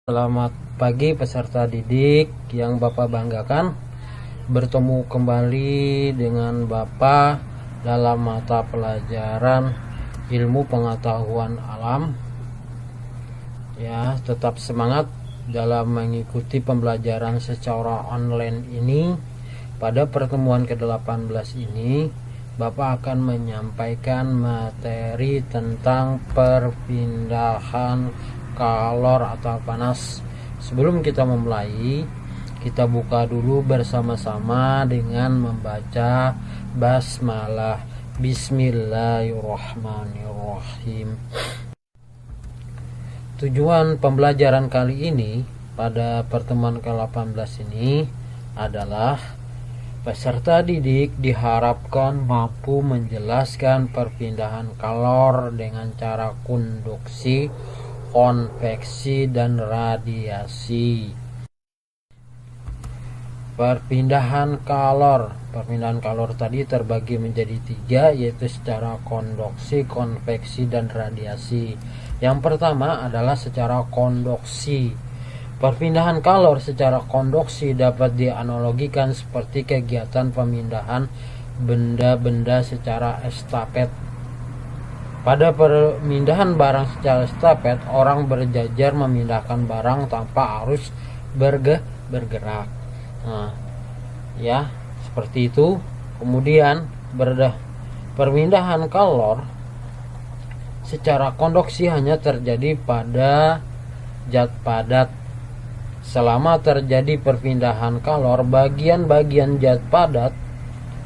Selamat pagi peserta didik yang Bapak banggakan. Bertemu kembali dengan Bapak dalam mata pelajaran ilmu pengetahuan alam. Ya, tetap semangat dalam mengikuti pembelajaran secara online ini. Pada pertemuan ke-18 ini, Bapak akan menyampaikan materi tentang perpindahan kalor atau panas. Sebelum kita memulai, kita buka dulu bersama-sama dengan membaca basmalah. Bismillahirrahmanirrahim. Tujuan pembelajaran kali ini pada pertemuan ke-18 ini adalah peserta didik diharapkan mampu menjelaskan perpindahan kalor dengan cara konduksi, konveksi, dan radiasi. Perpindahan kalor tadi terbagi menjadi 3, yaitu secara konduksi, konveksi, dan radiasi. Yang pertama adalah secara konduksi. Perpindahan kalor secara konduksi dapat dianalogikan seperti kegiatan pemindahan benda-benda secara estafet. Pada pemindahan barang secara estafet, orang berjajar memindahkan barang tanpa harus bergerak. Nah, ya, seperti itu. Kemudian perpindahan kalor secara konduksi hanya terjadi pada zat padat. Selama terjadi perpindahan kalor, bagian-bagian zat padat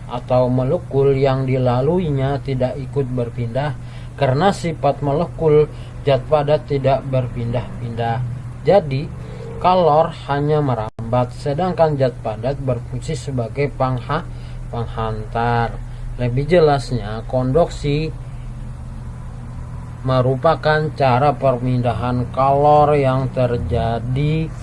atau molekul yang dilaluinya tidak ikut berpindah karena sifat molekul zat padat tidak berpindah-pindah. Jadi, kalor hanya merambat, sedangkan zat padat berfungsi sebagai penghantar. Lebih jelasnya, konduksi merupakan cara perpindahan kalor yang terjadi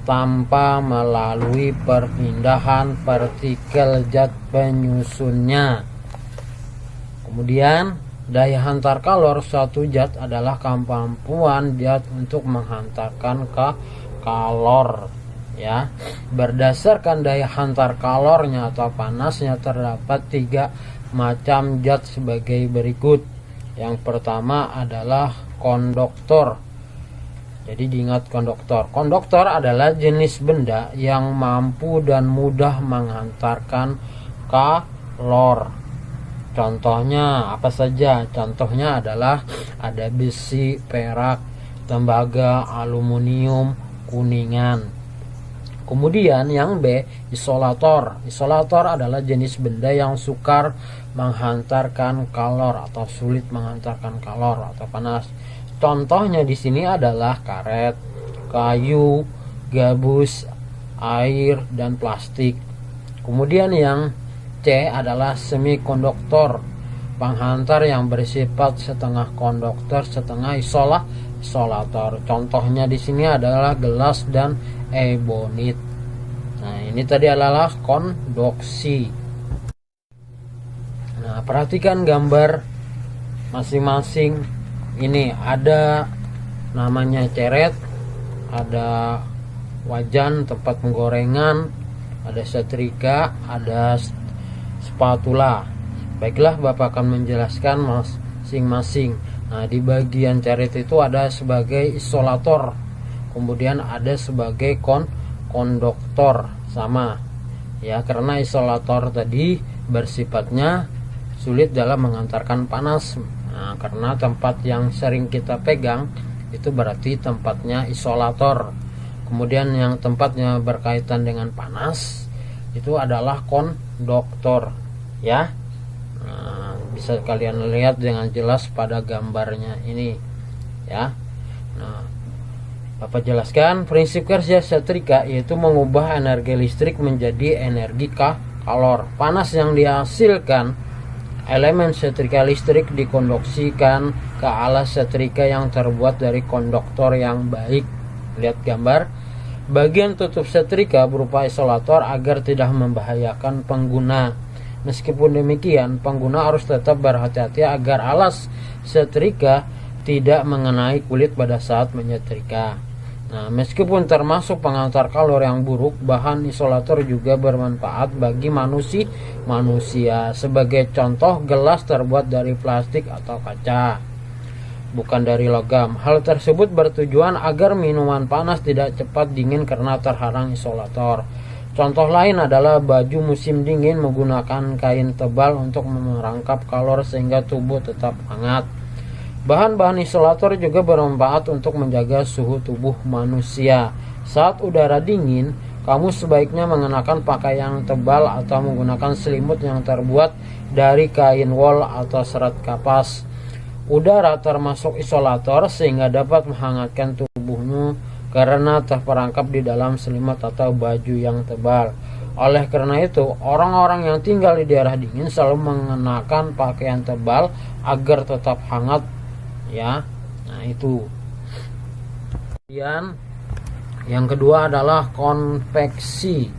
tanpa melalui perpindahan partikel zat penyusunnya. Kemudian, daya hantar kalor suatu zat adalah kemampuan zat untuk menghantarkan kalor. Ya, berdasarkan daya hantar kalornya atau panasnya terdapat 3 macam zat sebagai berikut. Yang pertama adalah konduktor. Jadi diingat konduktor. Konduktor adalah jenis benda yang mampu dan mudah menghantarkan kalor. Contohnya apa saja? Contohnya adalah ada besi, perak, tembaga, aluminium, kuningan. Kemudian yang B, isolator. Isolator adalah jenis benda yang sukar menghantarkan kalor atau sulit menghantarkan kalor atau panas. Contohnya di sini adalah karet, kayu, gabus, air, dan plastik. Kemudian yang C adalah semikonduktor, penghantar yang bersifat setengah konduktor, setengah isolator. Contohnya di sini adalah gelas dan ebonit. Nah, ini tadi adalah konduksi. Nah, perhatikan gambar masing-masing. Ini ada namanya ceret, ada wajan tempat penggorengan, ada setrika, ada spatula. Baiklah, Bapak akan menjelaskan masing-masing. Nah, di bagian ceret itu ada sebagai isolator, kemudian ada sebagai konduktor, sama ya, karena isolator tadi bersifatnya sulit dalam mengantarkan panas. Nah, karena tempat yang sering kita pegang itu berarti tempatnya isolator. Kemudian yang tempatnya berkaitan dengan panas itu adalah konduktor, ya. Nah, bisa kalian lihat dengan jelas pada gambarnya ini, ya. Nah, Bapak jelaskan prinsip kerja setrika, yaitu mengubah energi listrik menjadi energi kalor. Panas yang dihasilkan elemen setrika listrik dikonduksikan ke alas setrika yang terbuat dari konduktor yang baik. Lihat gambar. Bagian tutup setrika berupa isolator agar tidak membahayakan pengguna. Meskipun demikian, pengguna harus tetap berhati-hati agar alas setrika tidak mengenai kulit pada saat menyetrika. Nah, meskipun termasuk pengantar kalor yang buruk, bahan isolator juga bermanfaat bagi manusia. Sebagai contoh, gelas terbuat dari plastik atau kaca, bukan dari logam. Hal tersebut bertujuan agar minuman panas tidak cepat dingin karena terhalang isolator. Contoh lain adalah baju musim dingin menggunakan kain tebal untuk merangkap kalor sehingga tubuh tetap hangat. Bahan-bahan isolator juga bermanfaat untuk menjaga suhu tubuh manusia. Saat udara dingin, kamu sebaiknya mengenakan pakaian tebal atau menggunakan selimut yang terbuat dari kain wol atau serat kapas. Udara termasuk isolator sehingga dapat menghangatkan tubuhmu karena terperangkap di dalam selimut atau baju yang tebal. Oleh karena itu, orang-orang yang tinggal di daerah dingin selalu mengenakan pakaian tebal agar tetap hangat, ya. Nah, itu. Kemudian yang kedua adalah konveksi.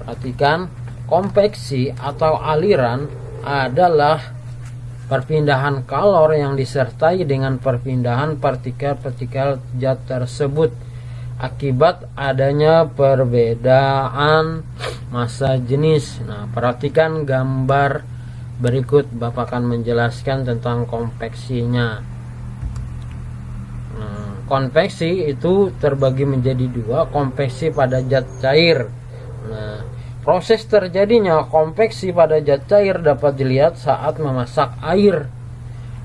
Perhatikan, konveksi atau aliran adalah perpindahan kalor yang disertai dengan perpindahan partikel-partikel zat tersebut akibat adanya perbedaan massa jenis. Nah, perhatikan gambar berikut, Bapak akan menjelaskan tentang konveksinya. Konveksi itu terbagi menjadi dua, konveksi pada zat cair. Nah, proses terjadinya konveksi pada zat cair dapat dilihat saat memasak air.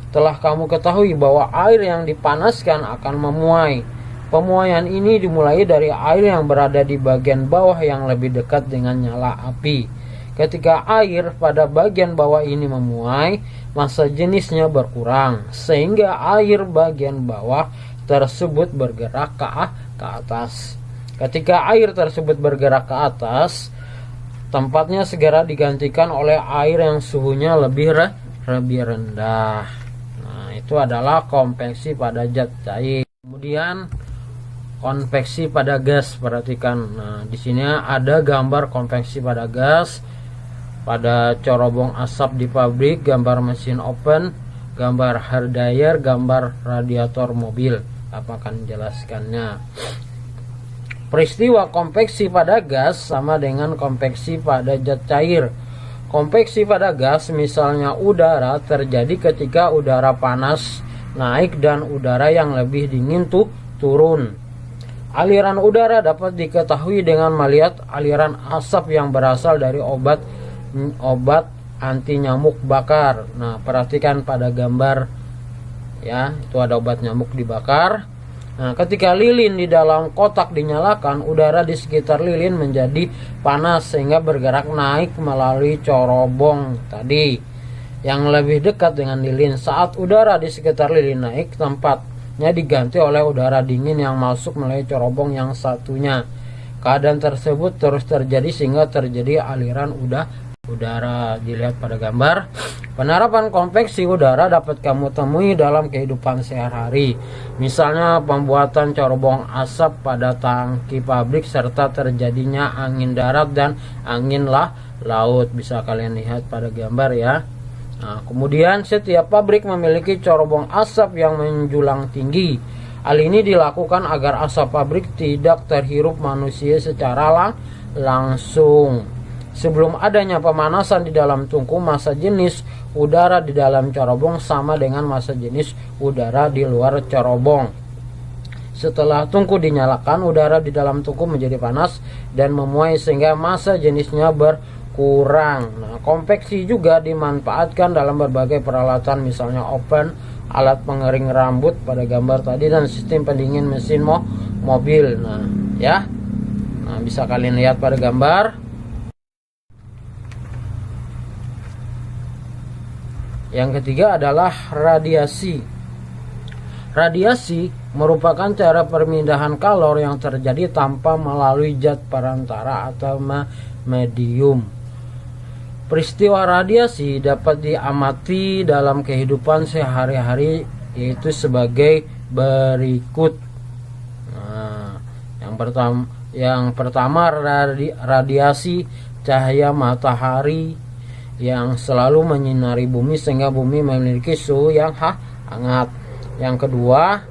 Telah kamu ketahui bahwa air yang dipanaskan akan memuai. Pemuaian ini dimulai dari air yang berada di bagian bawah yang lebih dekat dengan nyala api. Ketika air pada bagian bawah ini memuai, massa jenisnya berkurang, sehingga air bagian bawah tersebut bergerak ke atas. Ketika air tersebut bergerak ke atas, tempatnya segera digantikan oleh air yang suhunya lebih rendah. Nah, itu adalah konveksi pada zat cair. Kemudian konveksi pada gas, perhatikan. Nah, di sini ada gambar konveksi pada gas, pada corobong asap di pabrik, gambar mesin oven, gambar hair dryer, gambar radiator mobil. Apa akan menjelaskannya? Peristiwa konveksi pada gas sama dengan konveksi pada zat cair. Konveksi pada gas, misalnya udara, terjadi ketika udara panas naik dan udara yang lebih dingin turun. Aliran udara dapat diketahui dengan melihat aliran asap yang berasal dari obat anti nyamuk bakar. Nah, perhatikan pada gambar, ya, itu ada obat nyamuk dibakar. Nah, ketika lilin di dalam kotak dinyalakan, udara di sekitar lilin menjadi panas sehingga bergerak naik melalui corobong tadi yang lebih dekat dengan lilin. Saat udara di sekitar lilin naik, tempatnya diganti oleh udara dingin yang masuk melalui corobong yang satunya. Keadaan tersebut terus terjadi sehingga terjadi aliran udara. Dilihat pada gambar. Penerapan konveksi udara dapat kamu temui dalam kehidupan sehari-hari. Misalnya pembuatan corobong asap pada tangki pabrik serta terjadinya angin darat dan angin laut. Bisa kalian lihat pada gambar, ya. Nah, kemudian setiap pabrik memiliki corobong asap yang menjulang tinggi. Hal ini dilakukan agar asap pabrik tidak terhirup manusia secara langsung. Sebelum adanya pemanasan di dalam tungku, massa jenis udara di dalam corobong sama dengan massa jenis udara di luar corobong. Setelah tungku dinyalakan, udara di dalam tungku menjadi panas dan memuai sehingga massa jenisnya berkurang. Nah, konveksi juga dimanfaatkan dalam berbagai peralatan, misalnya oven, alat pengering rambut pada gambar tadi, dan sistem pendingin mesin mobil. Nah, ya. Nah, bisa kalian lihat pada gambar. Yang ketiga adalah radiasi. Radiasi merupakan cara perpindahan kalor yang terjadi tanpa melalui zat perantara atau medium. Peristiwa radiasi dapat diamati dalam kehidupan sehari-hari, yaitu sebagai berikut. Nah, yang pertama radiasi cahaya matahari yang selalu menyinari bumi sehingga bumi memiliki suhu yang hangat. Yang kedua,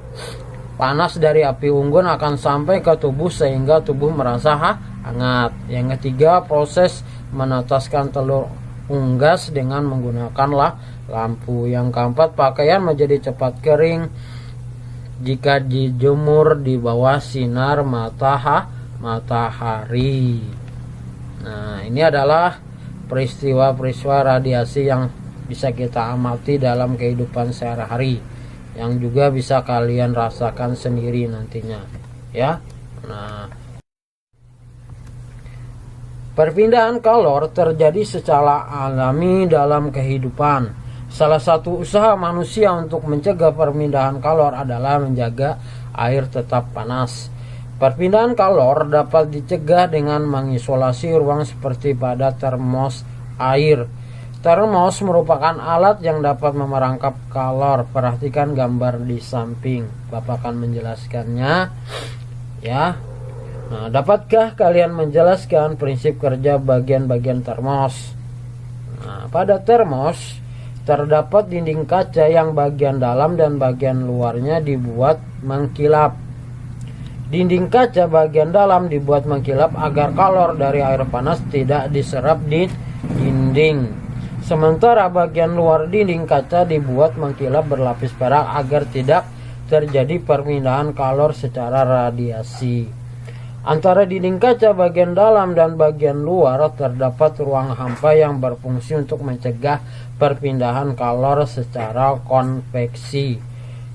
panas dari api unggun akan sampai ke tubuh sehingga tubuh merasa hangat. Yang ketiga, proses menetaskan telur unggas dengan menggunakan lampu. Yang keempat, pakaian menjadi cepat kering jika dijemur di bawah sinar matahari. Nah, ini adalah peristiwa-peristiwa radiasi yang bisa kita amati dalam kehidupan sehari-hari, yang juga bisa kalian rasakan sendiri nantinya, ya. Nah, perpindahan kalor terjadi secara alami dalam kehidupan. Salah satu usaha manusia untuk mencegah perpindahan kalor adalah menjaga air tetap panas. Perpindahan kalor dapat dicegah dengan mengisolasi ruang seperti pada termos air. Termos merupakan alat yang dapat memerangkap kalor. Perhatikan gambar di samping. Bapak akan menjelaskannya, ya. Nah, dapatkah kalian menjelaskan prinsip kerja bagian-bagian termos? Nah, pada termos terdapat dinding kaca yang bagian dalam dan bagian luarnya dibuat mengkilap. Dinding kaca bagian dalam dibuat mengkilap agar kalor dari air panas tidak diserap di dinding. Sementara bagian luar dinding kaca dibuat mengkilap berlapis perak agar tidak terjadi perpindahan kalor secara radiasi. Antara dinding kaca bagian dalam dan bagian luar terdapat ruang hampa yang berfungsi untuk mencegah perpindahan kalor secara konveksi.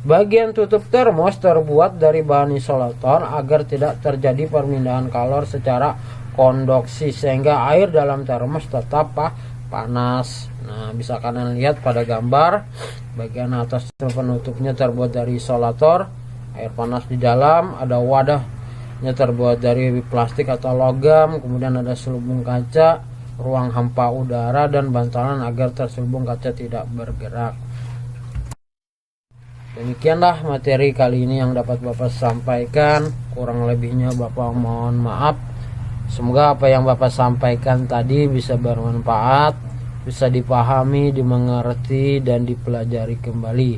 Bagian tutup termos terbuat dari bahan isolator agar tidak terjadi perpindahan kalor secara konduksi sehingga air dalam termos tetap panas. Nah, bisa kalian lihat pada gambar bagian atas penutupnya terbuat dari isolator, air panas di dalam, ada wadahnya terbuat dari plastik atau logam, kemudian ada selubung kaca, ruang hampa udara dan bantalan agar terselubung kaca tidak bergerak. Demikianlah materi kali ini yang dapat Bapak sampaikan. Kurang lebihnya Bapak mohon maaf. Semoga apa yang Bapak sampaikan tadi bisa bermanfaat, bisa dipahami, dimengerti, dan dipelajari kembali.